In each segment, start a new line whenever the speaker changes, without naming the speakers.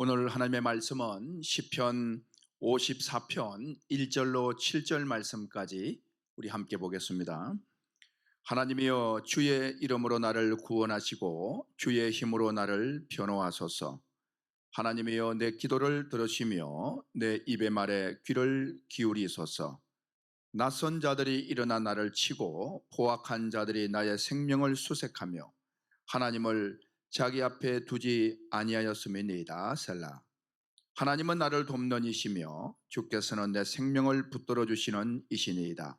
오늘 하나님의 말씀은 시편 54편 1절로 7절 말씀까지 우리 함께 보겠습니다. 하나님이여, 주의 이름으로 나를 구원하시고 주의 힘으로 나를 변호하소서. 하나님이여, 내 기도를 들으시며 내 입의 말에 귀를 기울이소서. 낯선 자들이 일어나 나를 치고 포악한 자들이 나의 생명을 수색하며 하나님을 자기 앞에 두지 아니하였음이니이다. 셀라. 하나님은 나를 돕는 이시며 주께서는 내 생명을 붙들어 주시는 이시니이다.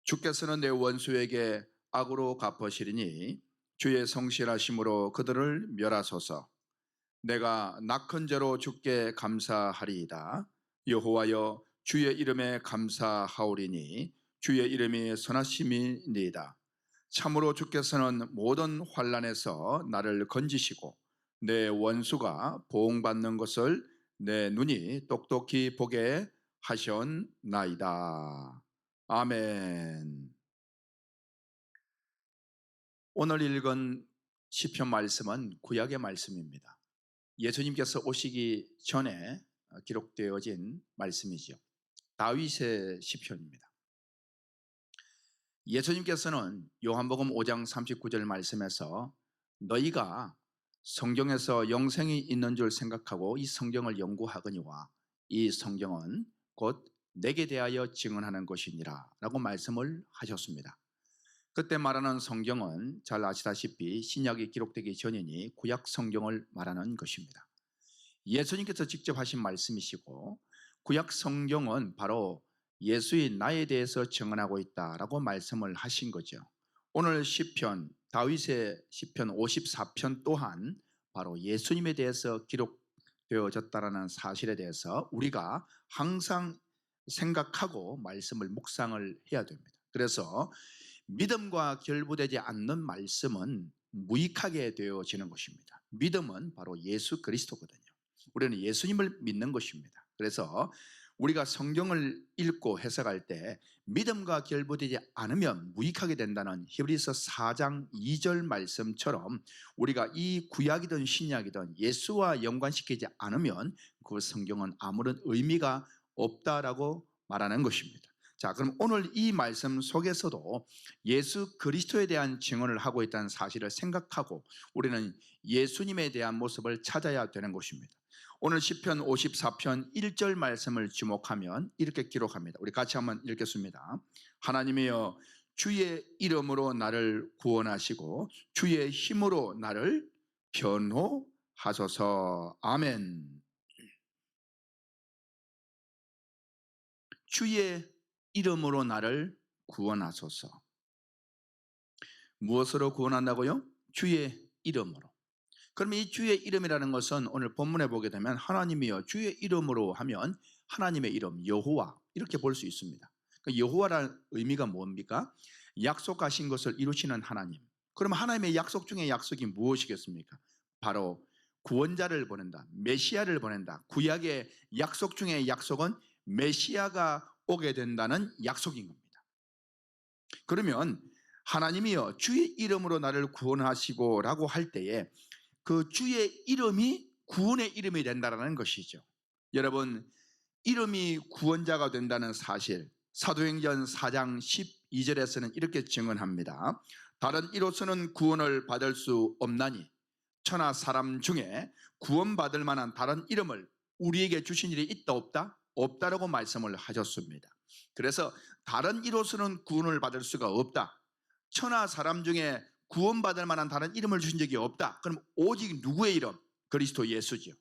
주께서는 내 원수에게 악으로 갚으시리니 주의 성실하심으로 그들을 멸하소서. 내가 낙헌 죄로 주께 감사하리이다. 여호와여, 주의 이름에 감사하오리니 주의 이름이 선하심이니이다. 참으로 주께서는 모든 환난에서 나를 건지시고 내 원수가 보응받는 것을 내 눈이 똑똑히 보게 하셨나이다. 아멘. 오늘 읽은 시편 말씀은 구약의 말씀입니다. 예수님께서 오시기 전에 기록되어진 말씀이죠. 다윗의 시편입니다. 예수님께서는 요한복음 5장 39절 말씀에서 너희가 성경에서 영생이 있는 줄 생각하고 이 성경을 연구하거니와 이 성경은 곧 내게 대하여 증언하는 것이니라 라고 말씀을 하셨습니다. 그때 말하는 성경은 잘 아시다시피 신약이 기록되기 전이니 구약 성경을 말하는 것입니다. 예수님께서 직접 하신 말씀이시고 구약 성경은 바로 예수의 나에 대해서 증언하고 있다라고 말씀을 하신 거죠. 오늘 시편, 다윗의 시편 54편 또한 바로 예수님에 대해서 기록되어졌다라는 사실에 대해서 우리가 항상 생각하고 말씀을 묵상을 해야 됩니다. 그래서 믿음과 결부되지 않는 말씀은 무익하게 되어지는 것입니다. 믿음은 바로 예수 그리스도거든요. 우리는 예수님을 믿는 것입니다. 그래서 우리가 성경을 읽고 해석할 때 믿음과 결부되지 않으면 무익하게 된다는 히브리서 4장 2절 말씀처럼 우리가 이 구약이든 신약이든 예수와 연관시키지 않으면 그 성경은 아무런 의미가 없다라고 말하는 것입니다. 자, 그럼 오늘 이 말씀 속에서도 예수 그리스도에 대한 증언을 하고 있다는 사실을 생각하고 우리는 예수님에 대한 모습을 찾아야 되는 것입니다. 오늘 시편 54편 1절 말씀을 주목하면 이렇게 기록합니다. 우리 같이 한번 읽겠습니다. 하나님이여, 주의 이름으로 나를 구원하시고 주의 힘으로 나를 변호하소서. 아멘. 주의 이름으로 나를 구원하소서. 무엇으로 구원한다고요? 주의 이름으로. 그러면 이 주의 이름이라는 것은 오늘 본문에 보게 되면 하나님이여, 주의 이름으로 하면 하나님의 이름 여호와 이렇게 볼 수 있습니다. 여호와라는 의미가 뭡니까? 약속하신 것을 이루시는 하나님. 그러면 하나님의 약속 중에 약속이 무엇이겠습니까? 바로 구원자를 보낸다, 메시아를 보낸다. 구약의 약속 중에 약속은 메시아가 오게 된다는 약속인 겁니다. 그러면 하나님이여, 주의 이름으로 나를 구원하시고 라고 할 때에 그 주의 이름이 구원의 이름이 된다는 것이죠. 여러분, 이름이 구원자가 된다는 사실, 사도행전 4장 12절에서는 이렇게 증언합니다. 다른 이로서는 구원을 받을 수 없나니 천하 사람 중에 구원받을 만한 다른 이름을 우리에게 주신 일이 있다 없다? 없다라고 말씀을 하셨습니다. 그래서 다른 이로서는 구원을 받을 수가 없다. 천하 사람 중에 구원받을 만한 다른 이름을 주신 적이 없다. 그럼 오직 누구의 이름? 그리스도 예수죠.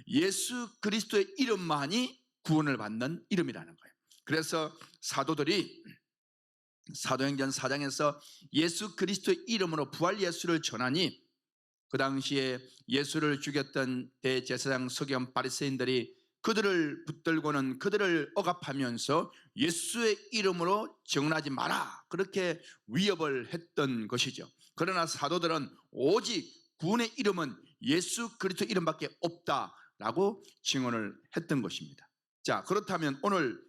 예수 그리스도의 이름만이 구원을 받는 이름이라는 거예요. 그래서 사도들이 사도행전 4장에서 예수 그리스도의 이름으로 부활 예수를 전하니 그 당시에 예수를 죽였던 대제사장 서기관 바리새인들이 그들을 붙들고는 그들을 억압하면서 예수의 이름으로 증언하지 마라, 그렇게 위협을 했던 것이죠. 그러나 사도들은 오직 구원의 이름은 예수 그리스도 이름밖에 없다라고 증언을 했던 것입니다. 자, 그렇다면 오늘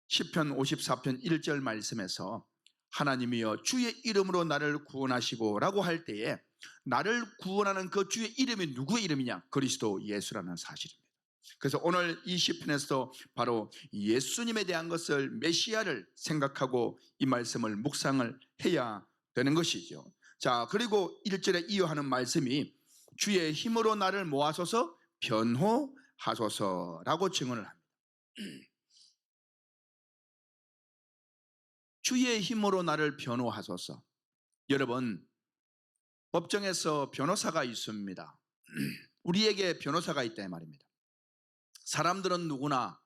시편 54편 1절 말씀에서 하나님이여, 주의 이름으로 나를 구원하시고 라고 할 때에 나를 구원하는 그 주의 이름이 누구의 이름이냐? 그리스도 예수라는 사실입니다. 그래서 오늘 이 시편에서 바로 예수님에 대한 것을, 메시아를 생각하고 이 말씀을 묵상을 해야 되는 것이죠. 자, 그리고 1절에 이어하는 말씀이 주의 힘으로 나를 모아소서 변호하소서라고 증언을 합니다. 주의 힘으로 나를 변호하소서. 여러분, 법정에서 변호사가 있습니다. 우리에게 변호사가 있다 말입니다. 사람들은 누구나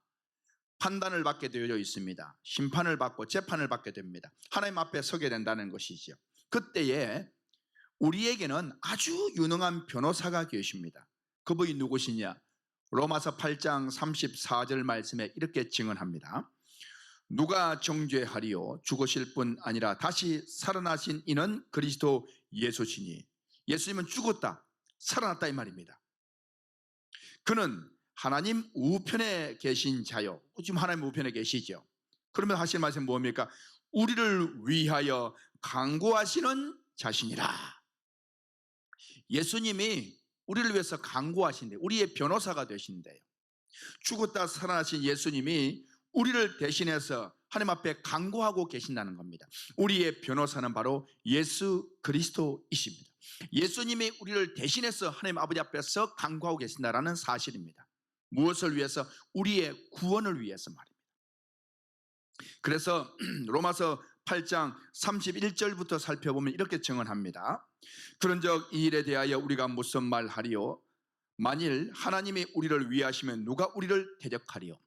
판단을 받게 되어 있습니다. 심판을 받고 재판을 받게 됩니다. 하나님 앞에 서게 된다는 것이죠. 그때에 우리에게는 아주 유능한 변호사가 계십니다. 그분이 누구시냐? 로마서 8장 34절 말씀에 이렇게 증언합니다. 누가 정죄하리요? 죽으실 뿐 아니라 다시 살아나신 이는 그리스도 예수시니. 예수님은 죽었다, 살아났다 이 말입니다. 그는 하나님 우편에 계신 자요. 지금 하나님 우편에 계시죠. 그러면 하실 말씀 뭡니까? 우리를 위하여 강구하시는 자신이라. 예수님이 우리를 위해서 강구하신대, 우리의 변호사가 되신대요. 죽었다 살아나신 예수님이 우리를 대신해서 하나님 앞에 강구하고 계신다는 겁니다. 우리의 변호사는 바로 예수 그리스도이십니다. 예수님이 우리를 대신해서 하나님 아버지 앞에서 강구하고 계신다는 사실입니다. 무엇을 위해서? 우리의 구원을 위해서 말입니다. 그래서 로마서 8장 31절부터 살펴보면 이렇게 증언합니다. 그런즉 이 일에 대하여 우리가 무슨 말하리요? 만일 하나님이 우리를 위하시면 누가 우리를 대적하리요?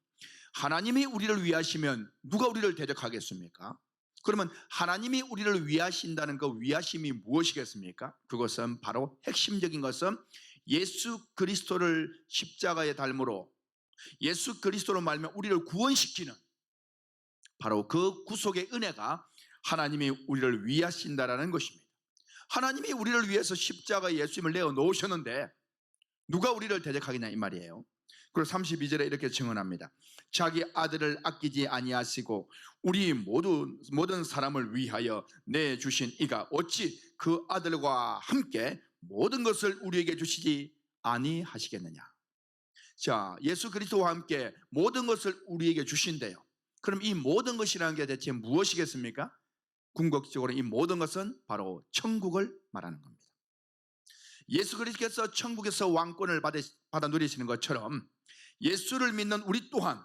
하나님이 우리를 위하시면 누가 우리를 대적하겠습니까? 그러면 하나님이 우리를 위하신다는 그 위하심이 무엇이겠습니까? 그것은 바로 핵심적인 것은 예수 그리스도를 십자가에 달므로 예수 그리스도로 말하면 우리를 구원시키는 바로 그 구속의 은혜가 하나님이 우리를 위하신다라는 것입니다. 하나님이 우리를 위해서 십자가에 예수님을 내어 놓으셨는데 누가 우리를 대적하겠냐 이 말이에요. 그리고 32절에 이렇게 증언합니다. 자기 아들을 아끼지 아니하시고 우리 모든 사람을 위하여 내주신 이가 어찌 그 아들과 함께 모든 것을 우리에게 주시지 아니하시겠느냐. 자, 예수 그리스도와 함께 모든 것을 우리에게 주신대요. 그럼 이 모든 것이라는 게 대체 무엇이겠습니까? 궁극적으로 이 모든 것은 바로 천국을 말하는 겁니다. 예수 그리스도께서 천국에서 왕권을 받아 누리시는 것처럼 예수를 믿는 우리 또한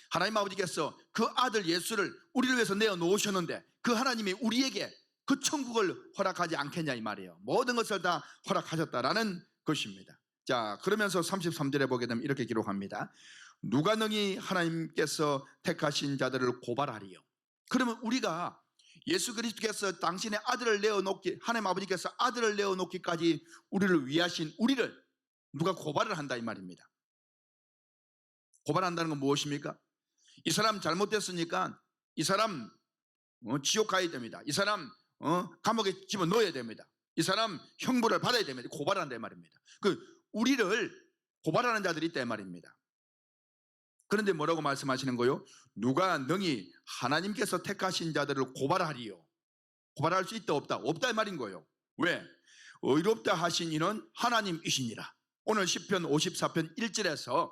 하나님 아버지께서 그 아들 예수를 우리를 위해서 내어 놓으셨는데 그 하나님이 우리에게 그 천국을 허락하지 않겠냐 이 말이에요. 모든 것을 다 허락하셨다라는 것입니다. 자, 그러면서 33절에 보게 되면 이렇게 기록합니다. 누가 능히 하나님께서 택하신 자들을 고발하리요? 그러면 우리가 예수 그리스도께서 당신의 아들을 내어놓기, 하나님 아버지께서 아들을 내어놓기까지 우리를 위하신 우리를 누가 고발을 한다 이 말입니다. 고발한다는 건 무엇입니까? 이 사람 잘못됐으니까 이 사람 지옥 가야 됩니다. 이 사람 감옥에 집어넣어야 됩니다. 이 사람 형벌을 받아야 됩니다. 고발한다 이 말입니다. 우리를 고발하는 자들이 있다 이 말입니다. 그런데 뭐라고 말씀하시는 거요? 누가 능히 하나님께서 택하신 자들을 고발하리요? 고발할 수 있다 없다? 없다 이 말인 거예요. 왜? 의롭다 하신 이는 하나님이시니라. 오늘 시편 54편 1절에서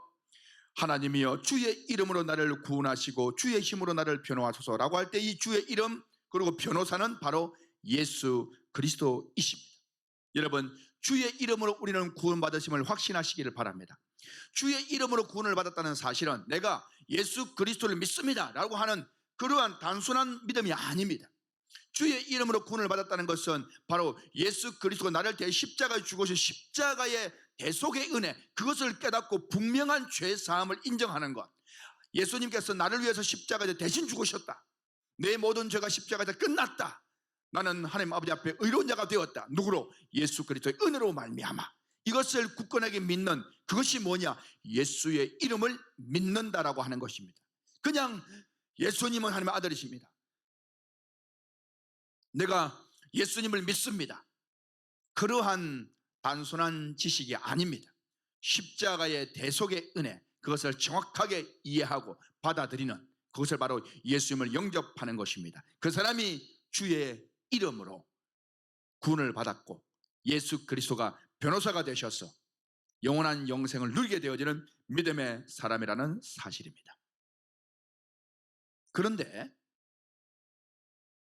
하나님이여 주의 이름으로 나를 구원하시고 주의 힘으로 나를 변호하소서라고 할 때 이 주의 이름 그리고 변호사는 바로 예수 그리스도이십니다. 여러분, 주의 이름으로 우리는 구원받으심을 확신하시기를 바랍니다. 주의 이름으로 구원을 받았다는 사실은 내가 예수 그리스도를 믿습니다 라고 하는 그러한 단순한 믿음이 아닙니다. 주의 이름으로 구원을 받았다는 것은 바로 예수 그리스도가 나를 대해 십자가에 죽으신 십자가의 대속의 은혜, 그것을 깨닫고 분명한 죄 사함을 인정하는 것. 예수님께서 나를 위해서 십자가에 대신 죽으셨다. 내 모든 죄가 십자가에 끝났다. 나는 하나님 아버지 앞에 의로운 자가 되었다. 누구로? 예수 그리스도의 은혜로 말미암아. 이것을 굳건하게 믿는 그것이 뭐냐? 예수의 이름을 믿는다라고 하는 것입니다. 그냥 예수님은 하나님의 아들이십니다. 내가 예수님을 믿습니다. 그러한 단순한 지식이 아닙니다. 십자가의 대속의 은혜, 그것을 정확하게 이해하고 받아들이는 그것을 바로 예수님을 영접하는 것입니다. 그 사람이 주의 이름으로 구원을 받았고 예수 그리스도가 변호사가 되셔서 영원한 영생을 누리게 되어지는 믿음의 사람이라는 사실입니다. 그런데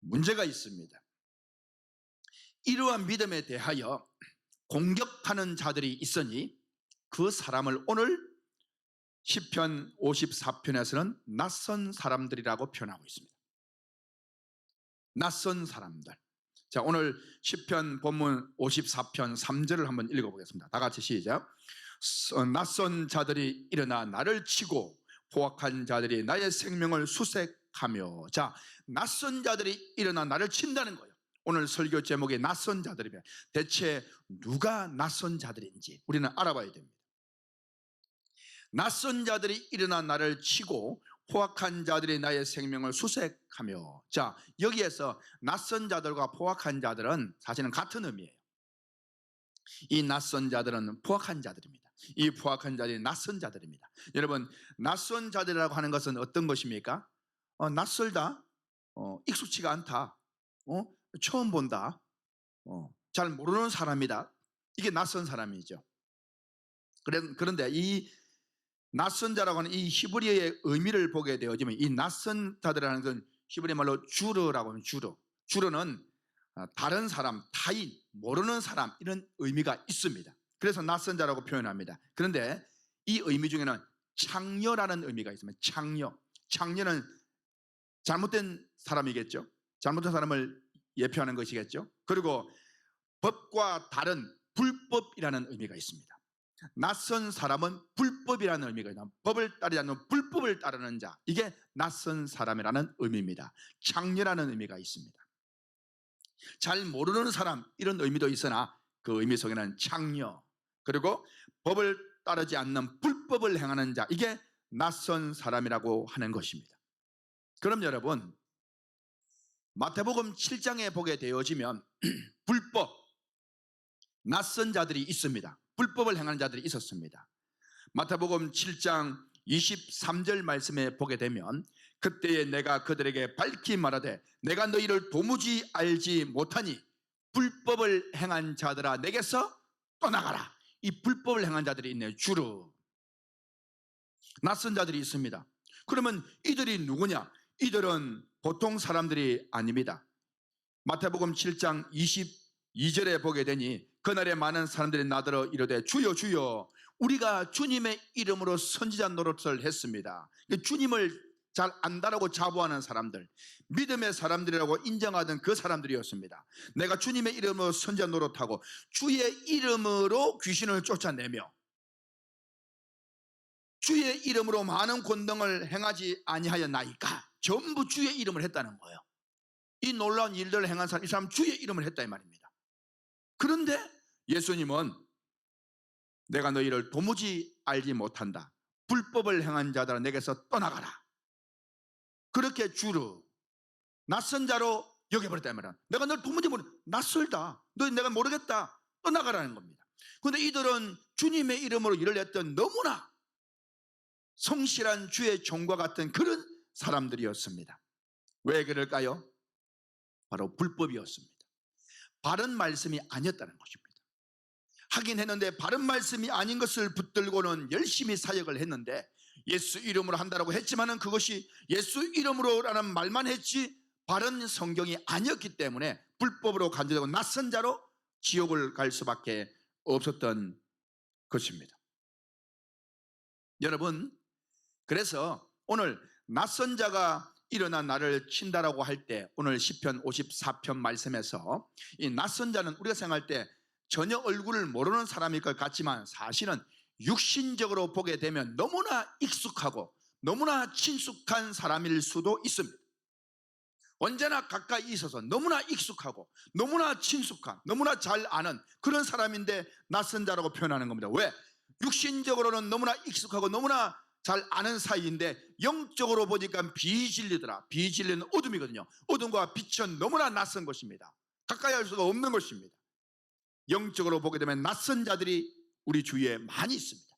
문제가 있습니다. 이러한 믿음에 대하여 공격하는 자들이 있으니 그 사람을 오늘 시편 54편에서는 낯선 사람들이라고 표현하고 있습니다. 낯선 사람들. 자, 오늘 시편 본문 54편 3절을 한번 읽어보겠습니다. 다 같이 시작. 낯선 자들이 일어나 나를 치고 포악한 자들이 나의 생명을 수색하며. 자, 낯선 자들이 일어나 나를 친다는 거예요. 오늘 설교 제목이 낯선 자들이면 대체 누가 낯선 자들인지 우리는 알아봐야 됩니다. 낯선 자들이 일어나 나를 치고 포악한 자들이 나의 생명을 수색하며. 자, 여기에서 낯선 자들과 포악한 자들은 사실은 같은 의미예요. 이 낯선 자들은 포악한 자들입니다. 이 포악한 자들이 낯선 자들입니다. 여러분, 낯선 자들이라고 하는 것은 어떤 것입니까? 낯설다, 익숙치가 않다, 처음 본다, 잘 모르는 사람이다. 이게 낯선 사람이죠. 그런데 이 낯선 자라고 하는 이 히브리어의 의미를 보게 되어지면 이 낯선 자들이라는 건 히브리 말로 주르라고 하면 주르는 다른 사람, 타인, 모르는 사람 이런 의미가 있습니다. 그래서 낯선 자라고 표현합니다. 그런데 이 의미 중에는 창녀라는 의미가 있습니다. 창녀는 잘못된 사람이겠죠. 잘못된 사람을 예표하는 것이겠죠. 그리고 법과 다른 불법이라는 의미가 있습니다. 낯선 사람은 불법이라는 의미가 있다. 법을 따르지 않는 불법을 따르는 자, 이게 낯선 사람이라는 의미입니다. 창녀라는 의미가 있습니다. 잘 모르는 사람 이런 의미도 있으나 그 의미 속에는 창녀, 그리고 법을 따르지 않는 불법을 행하는 자, 이게 낯선 사람이라고 하는 것입니다. 그럼 여러분, 마태복음 7장에 보게 되어지면 불법, 낯선 자들이 있습니다. 불법을 행하는 자들이 있었습니다. 마태복음 7장 23절 말씀에 보게 되면 그때에 내가 그들에게 밝히 말하되 내가 너희를 도무지 알지 못하니 불법을 행한 자들아 내게서 떠나가라. 이 불법을 행한 자들이 있네요. 주로 낯선 자들이 있습니다. 그러면 이들이 누구냐? 이들은 보통 사람들이 아닙니다. 마태복음 7장 22절에 보게 되니 그날에 많은 사람들이 나더러 이르되 주여 주여 우리가 주님의 이름으로 선지자 노릇을 했습니다. 주님을 잘 안다라고 자부하는 사람들, 믿음의 사람들이라고 인정하던 그 사람들이었습니다. 내가 주님의 이름으로 선지자 노릇하고 주의 이름으로 귀신을 쫓아내며 주의 이름으로 많은 권능을 행하지 아니하였나이까. 전부 주의 이름을 했다는 거예요. 이 놀라운 일들을 행한 사람, 이 사람 주의 이름을 했다 이 말입니다. 그런데 예수님은 내가 너희를 도무지 알지 못한다. 불법을 행한 자들아 내게서 떠나가라. 그렇게 주로 낯선 자로 여겨버렸다 이 말이야. 내가 널 도무지 낯설다. 너 내가 모르겠다. 떠나가라는 겁니다. 그런데 이들은 주님의 이름으로 일을 했던 너무나 성실한 주의 종과 같은 그런 사람들이었습니다. 왜 그럴까요? 바로 불법이었습니다. 바른 말씀이 아니었다는 것입니다. 하긴 했는데 바른 말씀이 아닌 것을 붙들고는 열심히 사역을 했는데 예수 이름으로 한다고 했지만은 그것이 예수 이름으로라는 말만 했지 바른 성경이 아니었기 때문에 불법으로 간주되고 낯선 자로 지옥을 갈 수밖에 없었던 것입니다. 여러분, 그래서 오늘 낯선 자가 일어나 나를 친다라고 할 때 오늘 시편 54편 말씀에서 이 낯선 자는 우리가 생각할 때 전혀 얼굴을 모르는 사람일 것 같지만 사실은 육신적으로 보게 되면 너무나 익숙하고 너무나 친숙한 사람일 수도 있습니다. 언제나 가까이 있어서 너무나 익숙하고 너무나 친숙한, 너무나 잘 아는 그런 사람인데 낯선 자라고 표현하는 겁니다. 왜? 육신적으로는 너무나 익숙하고 너무나 잘 아는 사이인데 영적으로 보니까 비진리더라. 비진리는 어둠이거든요. 어둠과 빛은 너무나 낯선 것입니다. 가까이 할 수가 없는 것입니다. 영적으로 보게 되면 낯선 자들이 우리 주위에 많이 있습니다.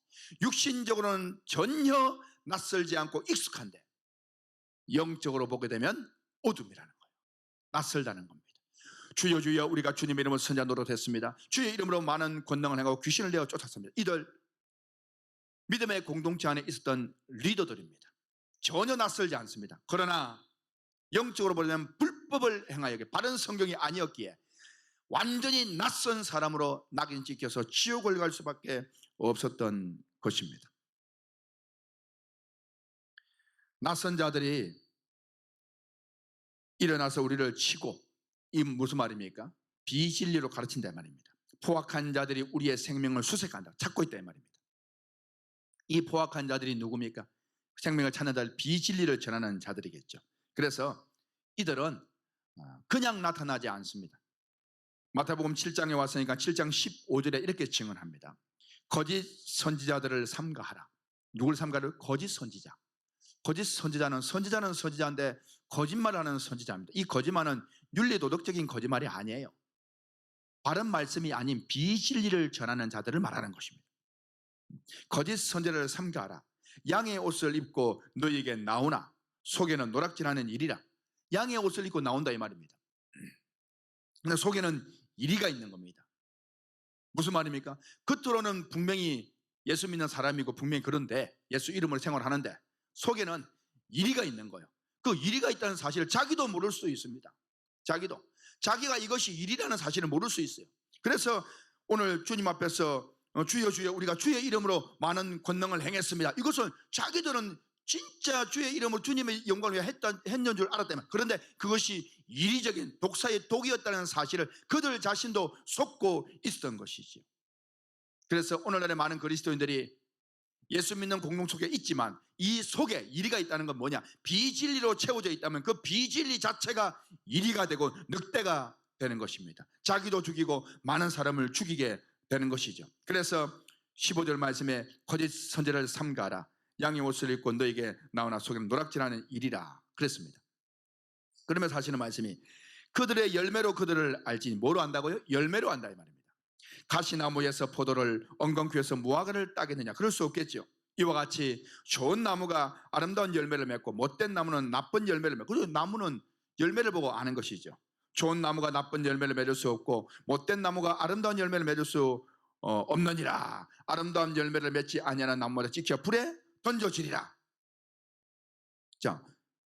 육신적으로는 전혀 낯설지 않고 익숙한데 영적으로 보게 되면 어둠이라는 거예요. 낯설다는 겁니다. 주여 주여 우리가 주님의 이름으로 선지자 노릇했습니다. 주의 이름으로 많은 권능을 행하고 귀신을 내어 쫓았습니다. 이들 믿음의 공동체 안에 있었던 리더들입니다. 전혀 낯설지 않습니다. 그러나 영적으로 보면 불법을 행하여 바른 성경이 아니었기에 완전히 낯선 사람으로 낙인 찍혀서 지옥을 갈 수밖에 없었던 것입니다. 낯선 자들이 일어나서 우리를 치고, 이 무슨 말입니까? 비진리로 가르친다 말입니다. 포악한 자들이 우리의 생명을 수색한다, 찾고 있다 말입니다. 이 포악한 자들이 누굽니까? 생명을 찾는 자들, 비진리를 전하는 자들이겠죠. 그래서 이들은 그냥 나타나지 않습니다. 마태복음 7장에 왔으니까 7장 15절에 이렇게 증언합니다. 거짓 선지자들을 삼가하라. 누굴 삼가를? 거짓 선지자. 거짓 선지자는 선지자인데 거짓말하는 선지자입니다. 이 거짓말은 윤리도덕적인 거짓말이 아니에요. 바른 말씀이 아닌 비진리를 전하는 자들을 말하는 것입니다. 거짓 선지자를 삼가하라. 양의 옷을 입고 너희에게 나오나 속에는 노략질하는 일이라. 양의 옷을 입고 나온다 이 말입니다. 근데 속에는 이리가 있는 겁니다. 무슨 말입니까? 겉으로는 분명히 예수 믿는 사람이고 분명히 그런데 예수 이름으로 생활하는데 속에는 이리가 있는 거예요. 그 이리가 있다는 사실을 자기도 모를 수 있습니다. 자기가 이것이 일이라는 사실을 모를 수 있어요. 그래서 오늘 주님 앞에서 주여 주여 우리가 주의 이름으로 많은 권능을 행했습니다. 이것은 자기들은 진짜 주의 이름으로 주님의 영광을 위해 했는 줄 알았다면, 그런데 그것이 이리적인 독사의 독이었다는 사실을 그들 자신도 속고 있었던 것이죠. 그래서 오늘날의 많은 그리스도인들이 예수 믿는 공동체 속에 있지만 이 속에 이리가 있다는 건 뭐냐? 비진리로 채워져 있다면 그 비진리 자체가 이리가 되고 늑대가 되는 것입니다. 자기도 죽이고 많은 사람을 죽이게 되는 것이죠. 그래서 15절 말씀에 거짓 선지자를 삼가라. 양의 옷을 입고 너에게 나오나 속에는 노략질하는 일이라 그랬습니다. 그러면서 하시는 말씀이 그들의 열매로 그들을 알지니. 뭐로 안다고요? 열매로 안다 이 말입니다. 가시나무에서 포도를, 엉겅퀴에서 무화과를 따겠느냐? 그럴 수 없겠죠. 이와 같이 좋은 나무가 아름다운 열매를 맺고 못된 나무는 나쁜 열매를 맺고, 그리고 나무는 열매를 보고 아는 것이죠. 좋은 나무가 나쁜 열매를 맺을 수 없고 못된 나무가 아름다운 열매를 맺을 수 없느니라. 아름다운 열매를 맺지 아니하는 나무마다 찍혀 불에 던져지리라. 자,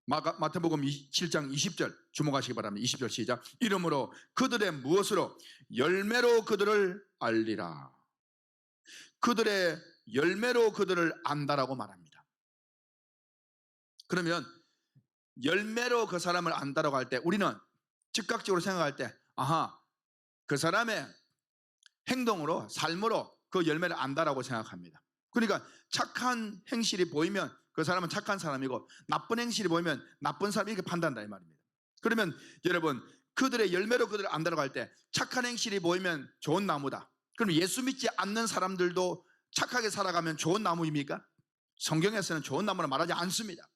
마태복음 7장 20절 주목하시기 바랍니다. 20절 시작. 이러므로 그들의 무엇으로? 열매로 그들을 알리라. 그들의 열매로 그들을 안다라고 말합니다. 그러면 열매로 그 사람을 안다라고 할 때 우리는 즉각적으로 생각할 때 아하, 그 사람의 행동으로, 삶으로 그 열매를 안다라고 생각합니다. 그러니까 착한 행실이 보이면 그 사람은 착한 사람이고 나쁜 행실이 보이면 나쁜 사람, 이렇게 판단한다 이 말입니다. 그러면 여러분, 그들의 열매로 그들을 안다라고 할 때 착한 행실이 보이면 좋은 나무다. 그럼 예수 믿지 않는 사람들도 착하게 살아가면 좋은 나무입니까? 성경에서는 좋은 나무는 말하지 않습니다.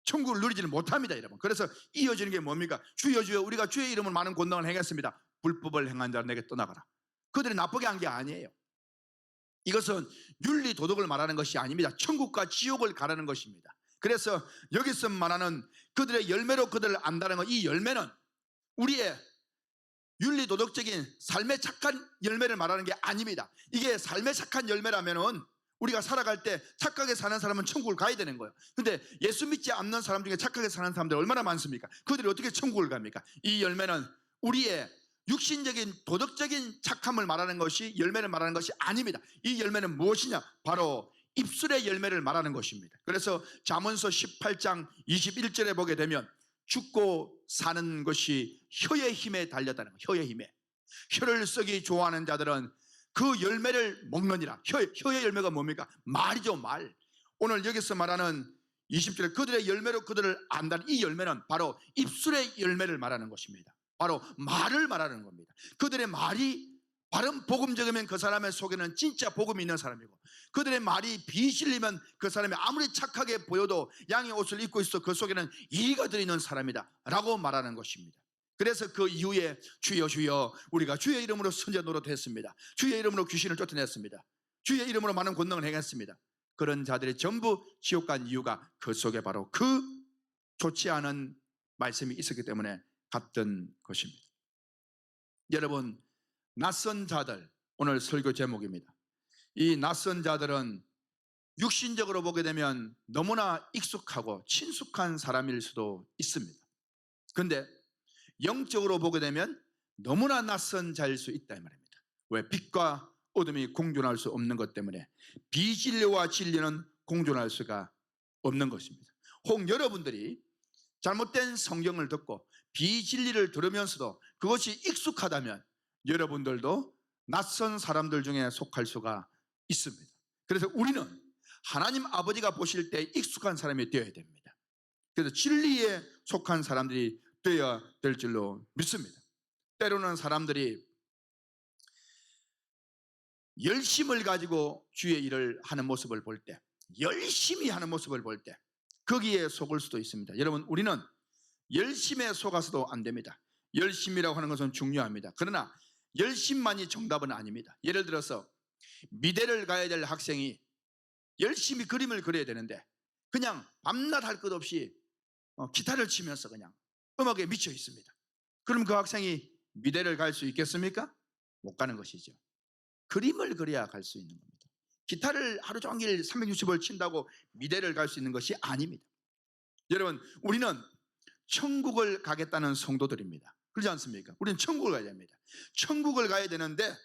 천국을 누리지는 못합니다 여러분. 그래서 이어지는 게 뭡니까? 주여 주여 우리가 주의 이름으로 많은 권능을 행했습니다. 불법을 행한 자는 내게 떠나가라. 그들이 나쁘게 한 게 아니에요. 이것은 윤리 도덕을 말하는 것이 아닙니다. 천국과 지옥을 가르는 것입니다. 그래서 여기서 말하는 그들의 열매로 그들을 안다는 것, 이 열매는 우리의 윤리 도덕적인 삶의 착한 열매를 말하는 게 아닙니다. 이게 삶의 착한 열매라면은 우리가 살아갈 때 착하게 사는 사람은 천국을 가야 되는 거예요. 근데 예수 믿지 않는 사람 중에 착하게 사는 사람들 얼마나 많습니까? 그들이 어떻게 천국을 갑니까? 이 열매는 우리의 육신적인 도덕적인 착함을 말하는 것이, 열매를 말하는 것이 아닙니다. 이 열매는 무엇이냐? 바로 입술의 열매를 말하는 것입니다. 그래서 잠언서 18장 21절에 보게 되면 죽고 사는 것이 혀의 힘에 달렸다는 거예요. 혀의 힘에. 혀를 쓰기 좋아하는 자들은 그 열매를 먹느니라. 혀의 열매가 뭡니까? 말이죠, 말. 오늘 여기서 말하는 20절에 그들의 열매로 그들을 안다는 이 열매는 바로 입술의 열매를 말하는 것입니다. 바로 말을 말하는 겁니다. 그들의 말이 바른 복음적이면 그 사람의 속에는 진짜 복음이 있는 사람이고, 그들의 말이 비실리면 그 사람이 아무리 착하게 보여도 양의 옷을 입고 있어 그 속에는 이가 들어있는 사람이다 라고 말하는 것입니다. 그래서 그 이후에 주여 주여 우리가 주의 이름으로 선지자 노릇했습니다. 주의 이름으로 귀신을 쫓아냈습니다. 주의 이름으로 많은 권능을 행했습니다. 그런 자들이 전부 지옥 간 이유가 그 속에 바로 그 좋지 않은 말씀이 있었기 때문에 같던 것입니다. 여러분, 낯선 자들, 오늘 설교 제목입니다. 이 낯선 자들은 육신적으로 보게 되면 너무나 익숙하고 친숙한 사람일 수도 있습니다. 그런데 영적으로 보게 되면 너무나 낯선 자일 수 있다 이 말입니다. 왜? 빛과 어둠이 공존할 수 없는 것 때문에 비진리와 진리는 공존할 수가 없는 것입니다. 혹 여러분들이 잘못된 성경을 듣고 비진리를 들으면서도 그것이 익숙하다면 여러분들도 낯선 사람들 중에 속할 수가 있습니다. 그래서 우리는 하나님 아버지가 보실 때 익숙한 사람이 되어야 됩니다. 그래서 진리에 속한 사람들이 되어야 될 줄로 믿습니다. 때로는 사람들이 열심을 가지고 주의 일을 하는 모습을 볼 때, 열심히 하는 모습을 볼 때 거기에 속을 수도 있습니다. 여러분, 우리는 열심에 속아서도 안 됩니다. 열심이라고 하는 것은 중요합니다. 그러나 열심만이 정답은 아닙니다. 예를 들어서 미대를 가야 될 학생이 열심히 그림을 그려야 되는데 그냥 밤낮 할 것 없이 기타를 치면서 그냥 음악에 미쳐 있습니다. 그럼 그 학생이 미대를 갈 수 있겠습니까? 못 가는 것이죠. 그림을 그려야 갈 수 있는 겁니다. 기타를 하루 종일 360을 친다고 미대를 갈 수 있는 것이 아닙니다. 여러분, 우리는 천국을 가겠다는 성도들입니다. 그렇지 않습니까? 우리는 천국을 가야 됩니다. 천국을 가야 되는데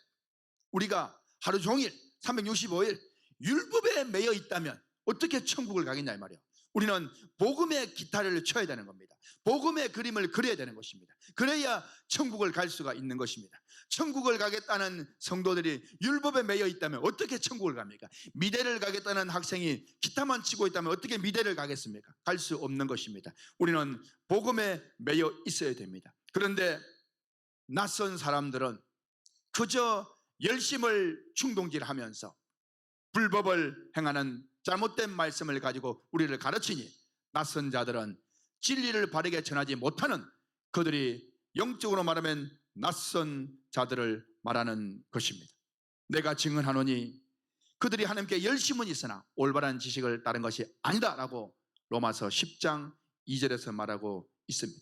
우리가 하루 종일 365일 율법에 매여 있다면 어떻게 천국을 가겠냐 이 말이에요. 우리는 복음의 기타를 쳐야 되는 겁니다. 복음의 그림을 그려야 되는 것입니다. 그래야 천국을 갈 수가 있는 것입니다. 천국을 가겠다는 성도들이 율법에 매여 있다면 어떻게 천국을 갑니까? 미대를 가겠다는 학생이 기타만 치고 있다면 어떻게 미대를 가겠습니까? 갈 수 없는 것입니다. 우리는 복음에 매여 있어야 됩니다. 그런데 낯선 사람들은 그저 열심을 충동질하면서 불법을 행하는 잘못된 말씀을 가지고 우리를 가르치니 낯선 자들은 진리를 바르게 전하지 못하는, 그들이 영적으로 말하면 낯선 자들을 말하는 것입니다. 내가 증언하노니 그들이 하나님께 열심은 있으나 올바른 지식을 따른 것이 아니다라고 로마서 10장 2절에서 말하고 있습니다.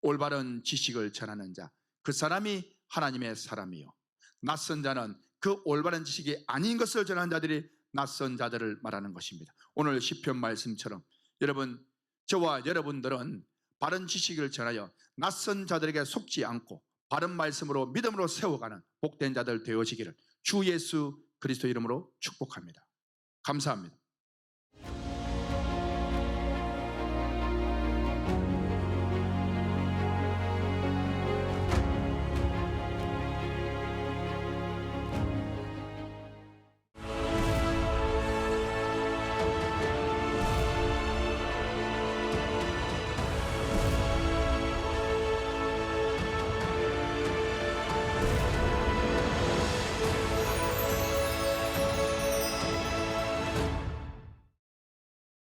올바른 지식을 전하는 자, 그 사람이 하나님의 사람이요, 낯선 자는 그 올바른 지식이 아닌 것을 전하는 자들이 낯선 자들을 말하는 것입니다. 오늘 시편 말씀처럼 여러분, 저와 여러분들은 바른 지식을 전하여 낯선 자들에게 속지 않고 바른 말씀으로 믿음으로 세워가는 복된 자들 되어지기를 주 예수 그리스도 이름으로 축복합니다. 감사합니다.